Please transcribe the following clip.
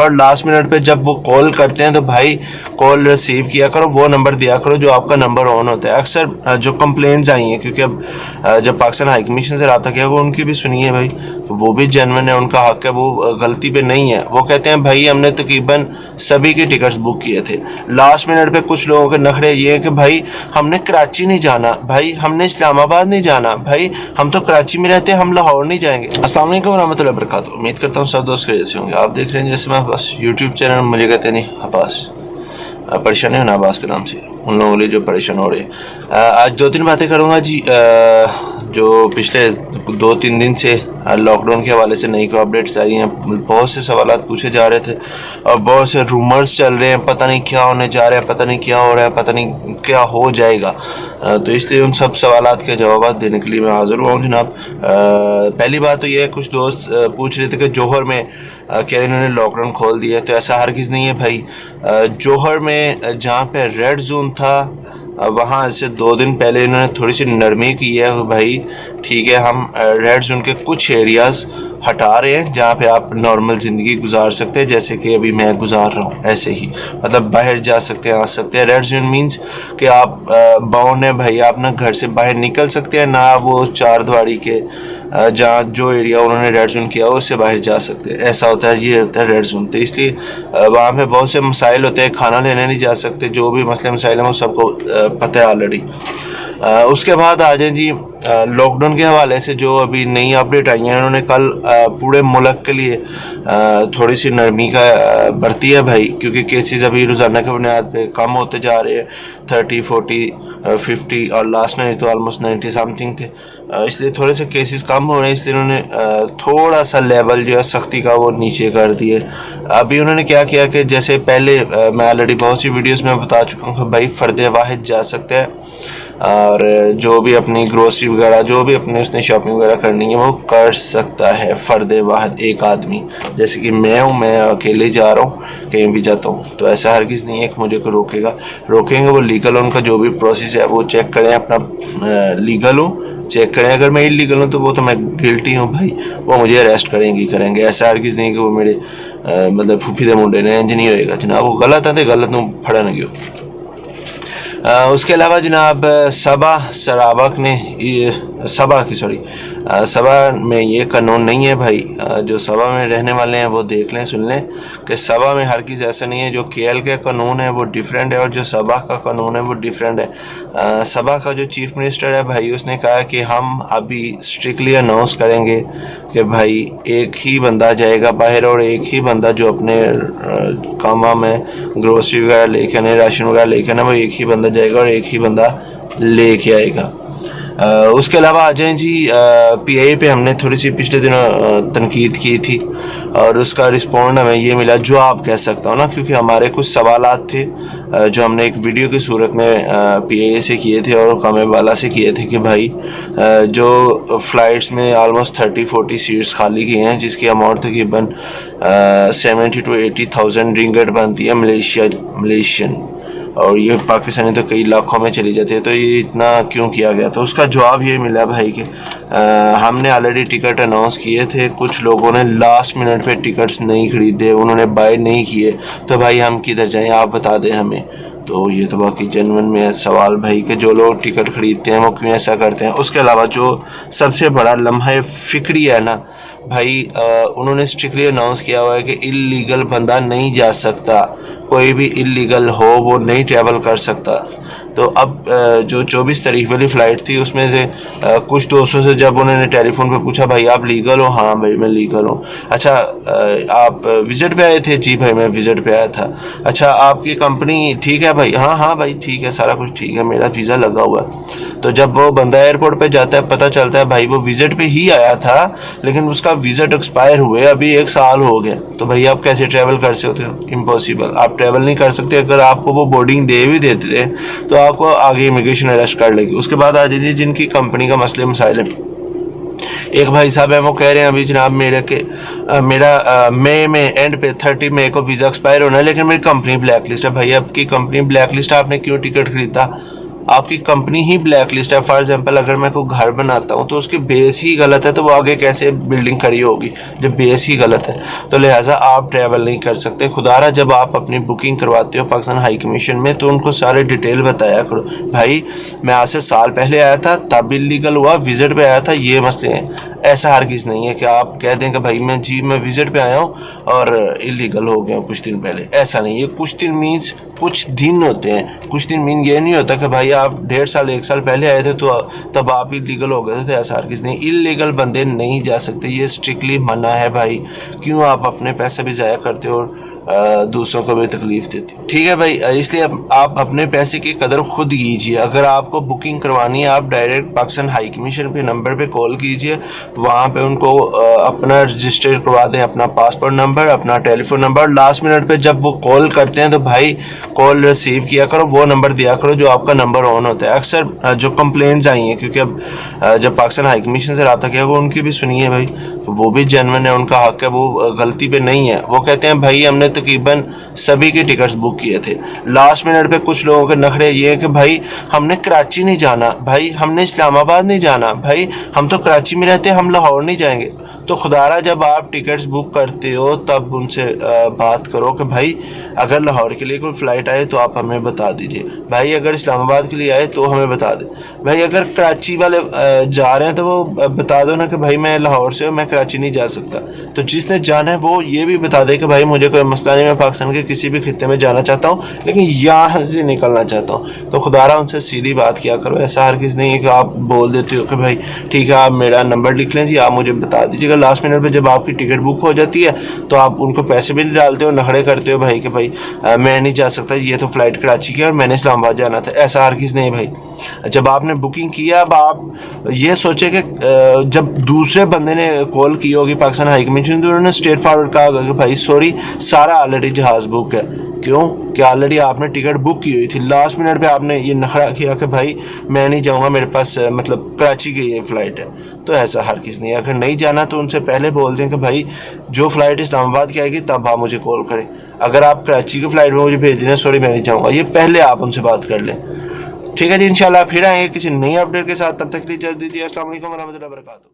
बार last minute पे जब वो कॉल करते हैं तो भाई कॉल रिसीव किया करो, वो नंबर दिया करो जो आपका नंबर ऑन होता है। अक्सर जो कंप्लेंट्स आई हैं, क्योंकि अब जब पाकिस्तान हाई कमीशन से रब्ता किया, वो उनकी भी सुनिए भाई, वो भी जेन्युइन है, उनका हक है, वो गलती पे नहीं है। वो कहते हैं भाई हमने तकरीबन सभी के टिकट्स बुक किए थे, लास्ट मिनट पे कुछ लोगों के नखरे ये हैं कि भाई हमने कराची नहीं जाना, भाई हमने इस्लामाबाद नहीं जाना, भाई हम तो कराची में रहते हैं, हम लाहौर नहीं जाएंगे। अस्सलाम वालेकुम रहमतुल्लाहि व बरकातहू। उम्मीद करता हूँ सब दोस्त कैसे होंगे। आप देख रहे हैं जैसे मैं बस यूट्यूब चैनल, मुझे कहते नहीं अब्बास, परेशानी है ना अब्बास के नाम से, उन लोगों के लिए जो परेशान हो रहे हैं। आज 2-3 बातें करूँगा जी। जो पिछले 2-3 दिन से लॉकडाउन के हवाले से नई को अपडेट्स आई हैं, बहुत से सवाल पूछे जा रहे थे और बहुत से रूमर्स चल रहे हैं, पता नहीं क्या होने जा रहा है, पता नहीं क्या हो रहा है, पता नहीं क्या हो जाएगा। तो इसलिए उन सब सवालात के जवाब देने के लिए मैं हाज़िर हुआ हूँ जनाब। पहली बात तो ये है, कुछ दोस्त पूछ रहे थे कि जौहर में क्या इन्होंने लॉकडाउन खोल दिया है, तो ऐसा हरगिज़ नहीं है भाई। जौहर में जहाँ पे रेड जोन था, वहाँ से 2 दिन पहले इन्होंने थोड़ी सी नरमी की है भाई, ठीक है, हम रेड जोन के कुछ एरियाज़ हटा रहे हैं जहाँ पे आप नॉर्मल ज़िंदगी गुजार सकते हैं, जैसे कि अभी मैं गुजार रहा हूँ, ऐसे ही मतलब बाहर जा सकते हैं, आ सकते हैं। रेड जोन मीन्स कि आप बाउंड है भाई, आप ना घर से बाहर निकल सकते हैं, ना वो 4 दीवारी के जहाँ जो एरिया उन्होंने रेड जोन किया हो उससे बाहर जा सकते हैं, ऐसा होता है, ये होता है रेड जोन। तो इसलिए वहाँ पे बहुत से मसाइल होते हैं, खाना लेने नहीं जा सकते, जो भी मसले मसाइल हैं वो सबको पता है ऑलरेडी। उसके बाद आ जाए जी लॉकडाउन के हवाले से जो अभी नई अपडेट आई है, उन्होंने कल पूरे मुल्क के लिए थोड़ी सी नरमी का बरती है भाई, क्योंकि केसेस अभी रोज़ाना के बुनियाद पे कम होते जा रहे हैं, 30, 40, 50 और लास्ट नाइट तो ऑलमोस्ट 90 समथिंग थे। इसलिए थोड़े से केसेस कम हो रहे हैं, इसलिए उन्होंने थोड़ा सा लेवल जो है सख्ती का वो नीचे कर दिए। अभी उन्होंने क्या किया कि जैसे पहले मैं ऑलरेडी बहुत सी वीडियोस में बता चुका हूँ कि भाई फ़र्द वाहिद जा सकते हैं और जो भी अपनी ग्रोसरी वगैरह, जो भी अपने उसने शॉपिंग वगैरह करनी है वो कर सकता है फ़र्द वाहिद, एक आदमी। जैसे कि मैं हूँ, मैं अकेले जा रहा हूँ, कहीं भी जाता हूँ, तो ऐसा हरगिज़ नहीं है कि मुझे कोई रोकेंगे। वो लीगल, उनका जो भी प्रोसेस है वो चेक करें, अपना लीगल हूँ चेक करें, अगर मैं इलीगल हूँ तो वो तो मैं गिल्टी हूँ भाई, वो मुझे अरेस्ट करेंगे। ऐसा हरगिज़ नहीं कि वो मेरे मतलब फूफी दे मुंडे ने इंज नहीं होएगा जनाब, वो गलत है तो गलत नूं फड़ा नहीं गयो। उसके अलावा जनाब सबा में ये कानून नहीं है भाई। जो सबा में रहने वाले हैं वो देख लें, सुन लें कि सबा में हर चीज़ ऐसा नहीं है। जो केएल का कानून है वो डिफरेंट है और जो सबा का कानून है वो डिफरेंट है। सबा का जो चीफ मिनिस्टर है भाई, उसने कहा कि हम अभी स्ट्रिक्टली अनाउंस करेंगे कि भाई एक ही बंदा जाएगा बाहर और एक ही बंदा जो अपने काम में ग्रोसरी वगैरह लेके आने, राशन वगैरह लेके आना, वो एक ही बंदा जाएगा और एक ही बंदा लेके आएगा। उसके अलावा आ जाएँ जी, पीआईए पे हमने थोड़ी सी पिछले दिनों तनकीद की थी और उसका रिस्पॉन्ड हमें ये मिला, जो आप कह सकता हूँ ना, क्योंकि हमारे कुछ सवालात थे जो हमने एक वीडियो की सूरत में पीआईए से किए थे और कामे वाला से किए थे कि भाई जो फ़्लाइट्स में आलमोस्ट 30-40 सीट्स खाली की हैं, जिसकी अमाउंट तकरीबन 70,000 to 80,000 रिंगट बनती है मलेशियन, और ये पाकिस्तानी तो कई लाखों में चली जाती है, तो ये इतना क्यों किया गया। तो उसका जवाब ये मिला भाई कि हमने ऑलरेडी टिकट अनाउंस किए थे, कुछ लोगों ने लास्ट मिनट पे टिकट्स नहीं खरीदे, उन्होंने बाय नहीं किए, तो भाई हम किधर जाएं, आप बता दें हमें। तो ये तो बाकी जेन्युइन में है सवाल भाई कि जो लोग टिकट खरीदते हैं वो क्यों ऐसा करते हैं। उसके अलावा जो सबसे बड़ा लम्हा फिक्री है ना भाई, उन्होंने स्ट्रिक्टली अनाउंस किया हुआ है कि इल्लीगल बंदा नहीं जा सकता, कोई भी इल्लीगल हो वो नहीं ट्रैवल कर सकता। तो अब जो 24 तारीख वाली फ़्लाइट थी उसमें से कुछ दोस्तों से जब उन्होंने टेलीफोन पे पूछा भाई आप लीगल हो, हाँ भाई मैं लीगल हूँ। अच्छा आप विज़िट पे आए थे? जी भाई मैं विज़िट पे आया था। अच्छा आपकी कंपनी ठीक है भाई? हाँ हाँ भाई ठीक है, सारा कुछ ठीक है, मेरा वीज़ा लगा हुआ है। तो जब वो बंदा एयरपोर्ट पे जाता है पता चलता है भाई वो विज़िट पे ही आया था लेकिन उसका विज़िट एक्सपायर हुए अभी 1 साल हो गया, तो भाई आप कैसे ट्रैवल कर सकते हो? इम्पॉसिबल, आप ट्रैवल नहीं कर सकते। अगर आपको वो बोर्डिंग दे भी देते थे तो आपको आगे इमिग्रेशन अरेस्ट कर लेगी। उसके बाद आ जाइए जिनकी कंपनी का मसले मसाइल है। एक भाई साहब हैं वो कह रहे हैं अभी जनाब मेरा मई में एंड पे 30 मई को वीज़ा एक्सपायर होना है लेकिन मेरी कंपनी ब्लैक लिस्ट है। भाई आपकी कंपनी ब्लैक लिस्ट है, आपने क्यों टिकट खरीदा? आपकी कंपनी ही ब्लैक लिस्ट है। फॉर एग्जांपल अगर मैं कोई घर बनाता हूँ तो उसके बेस ही गलत है तो वो आगे कैसे बिल्डिंग खड़ी होगी जब बेस ही गलत है। तो लिहाजा आप ट्रैवल नहीं कर सकते। खुदारा जब आप अपनी बुकिंग करवाते हो पाकिस्तान हाई कमीशन में तो उनको सारे डिटेल बताया करो, भाई मैं आज से साल पहले आया था तब इलीगल हुआ, विजिट पे आया था, ये मसले हैं। ऐसा हरगिज़ नहीं है कि आप कह दें कि भाई मैं विजिट पे आया हूँ और इलीगल हो गया कुछ दिन पहले। ऐसा नहीं है। कुछ दिन मीन्स कुछ दिन होते हैं। कुछ दिन मीन ये नहीं होता कि भाई आप 1.5 साल 1 साल पहले आए थे तो तब आप इलीगल हो गए थे। तो ऐसा हरगिज़ नहीं। इलीगल बंदे नहीं जा सकते, ये स्ट्रिक्टली मना है भाई। क्यों आप अपने पैसे भी ज़ाया करते हो और दूसरों को भी तकलीफ देती है। ठीक है भाई, इसलिए आप अपने पैसे की कदर खुद कीजिए। अगर आपको बुकिंग करवानी है आप डायरेक्ट पाकिस्तान हाई कमीशन पे नंबर पे कॉल कीजिए, वहाँ पे उनको अपना रजिस्टर करवा दें, अपना पासपोर्ट नंबर, अपना टेलीफोन नंबर। लास्ट मिनट पे जब वो कॉल करते हैं तो भाई कॉल रिसीव किया करो, वो नंबर दिया करो जो आपका नंबर ऑन होता है। अक्सर जो कंप्लेंट्स आई हैं, क्योंकि अब जब पाकिस्तान हाई कमीशन से रब्ता किया वो उनकी भी सुनिए भाई, वो भी जेन्युइन है, उनका हक है, वो गलती पे नहीं है। वो कहते हैं भाई हमने तकरीबन सभी के टिकट्स बुक किए थे, लास्ट मिनट पे कुछ लोगों के नखरे ये है कि भाई हमने कराची नहीं जाना, भाई हमने इस्लामाबाद नहीं जाना, भाई हम तो कराची में रहते हैं, हम लाहौर नहीं जाएंगे। तो खुदारा जब आप टिकट्स बुक करते हो तब उनसे बात करो कि भाई अगर लाहौर के लिए कोई फ़्लाइट आए तो आप हमें बता दीजिए, भाई अगर इस्लामाबाद के लिए आए तो हमें बता दें, भाई अगर कराची वाले जा रहे हैं तो वो बता दो ना कि भाई मैं लाहौर से हूँ, मैं कराची नहीं जा सकता। तो जिसने जाना है वो ये भी बता दे कि भाई मुझे कोई मसला नहीं, मैं पाकिस्तान के किसी भी खित्ते में जाना चाहता हूँ लेकिन यहाँ से निकलना चाहता हूँ। तो खुदारा उनसे सीधी बात किया करो। ऐसा हर किसी नहीं है कि आप बोल देते हो कि भाई ठीक है आप मेरा नंबर लिख लें जी, आप मुझे बता दीजिएगा। लास्ट मिनट पे जब आपकी टिकट बुक हो जाती है तो आप उनको पैसे भी नहीं डालते हो, नखड़े करते हो भाई कि भाई मैं नहीं जा सकता, ये तो फ़्लाइट कराची की और मैंने इस्लामाबाद जाना था। ऐसा हर किसी नहीं भाई। जब आपने बुकिंग किया अब आप ये सोचे कि जब दूसरे बंदे ने कॉल की होगी पाकिस्तान हाई कमीशन तो उन्होंने स्ट्रेट फॉरवर्ड कहा कि भाई सॉरी सारा ऑलरेडी जहाज़ बुक है। क्यों कि ऑलरेडी आपने टिकट बुक की हुई थी, लास्ट मिनट पे आपने ये नखरा किया कि भाई मैं नहीं जाऊँगा, मेरे पास मतलब कराची की ये फ़्लाइट है। तो ऐसा हर किसी नहीं। अगर नहीं जाना तो उनसे पहले बोल दें कि भाई जो फ़्लाइट इस्लामाबाद की आएगी तब आप मुझे कॉल करें, अगर आप कराची की फ़्लाइट में मुझे भेज देना सॉरी मैं नहीं जाऊँगा, ये पहले आप उनसे बात कर लें। ठीक है जी, इंशाल्लाह फिर आएंगे किसी नई अपडेट के साथ, तब तक के लिए इजाज़त दीजिए। अस्सलाम वालेकुम व रहमतुल्लाहि व बरकातहू।